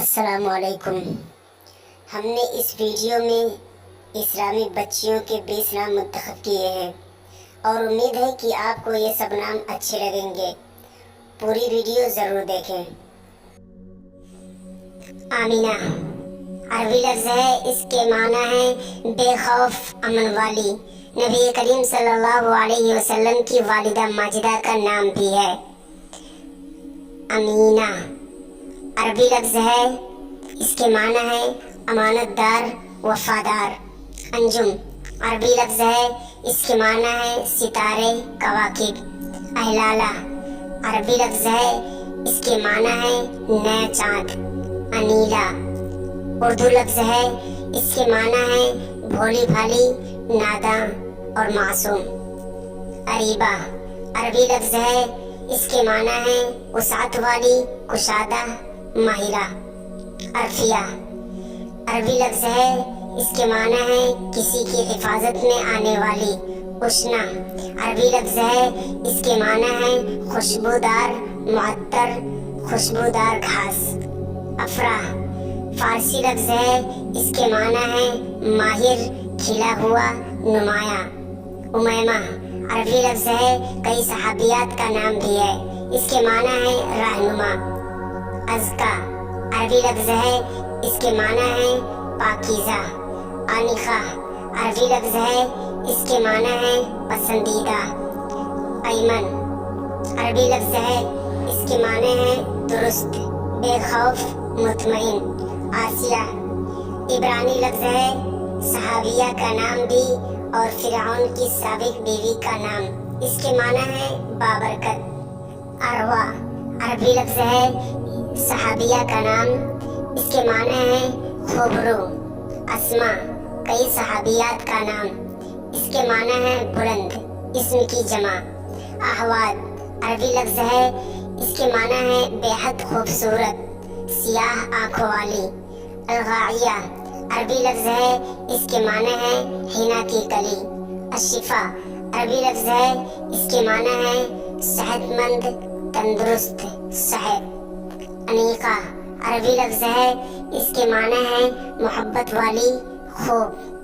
السلام علیکم۔ ہم نے اس ویڈیو میں اسلامی بچیوں کے 20 نام منتخب کیے ہیں اور امید ہے کہ آپ کو یہ سب نام اچھے لگیں گے۔ پوری ویڈیو ضرور دیکھیں۔ آمینہ عربی لفظ ہے، اس کے معنی ہے بے خوف امن والی۔ نبی کریم صلی اللہ علیہ وسلم کی والدہ ماجدہ کا نام بھی ہے۔ امینہ عربی لفظ ہے، اس کے معنی ہے امانت دار، وفادار۔ انجم عربی لفظ ہے، اس کے معنی ہے ستارے، کواکب۔ اہلالہ عربی لفظ ہے، اس کے معنی ہے نیا چاند۔ انیلا اردو لفظ ہے، اس کے معنی ہے بھولی بھالی، ناداں اور معصوم۔ اریبہ عربی لفظ ہے، اس کے معنی ہے وسعت والی، کشادہ، ماہرہ۔ عرفیہ عربی لفظ ہے، اس کے معنی ہے کسی کی حفاظت میں آنے والی، اشنا۔ عربی لفظ ہے، اس کے معنی ہے خوشبودار، معطر، خوشبودار گھاس۔ افراح فارسی لفظ ہے، اس کے معنی ہے ماہر، کھلا ہوا، نمایاں۔ امیمہ عربی لفظ ہے، کئی صحابیات کا نام بھی ہے، اس کے معنی ہے رہنما۔ ازکیٰ عربی لفظ ہے، اس کے معنی ہے پاکیزہ۔ آنخہ عربی لفظ ہے، اس کے معنی ہے پسندیدہ۔ ایمن عربی لفظ ہے، اس کے معنی ہے درست، بے خوف، مطمئن۔ آسیہ عبرانی لفظ ہے، صحابیہ کا نام بھی اور فرعون کی سابق بیوی کا نام، اس کے معنی ہے بابرکت۔ عروہ عربی لفظ ہے، صحابیہ کا نام، اس کے معنی ہے خوبرو۔ اسماء کئی صحابیات کا نام، اس کے معنی ہے بلند، اسم کی جمع۔ احواد عربی لفظ ہے، اس کے معنی ہے بے حد خوبصورت، سیاہ آنکھوں والی۔ الغائیہ عربی لفظ ہے، اس کے معنی ہے حنا کی کلی۔ الشفا عربی لفظ ہے، اس کے معنی ہے صحت مند، تندرست، صحت۔ انیقہ عربی لفظ ہے، اس کے معنی ہے محبت والی، خوب۔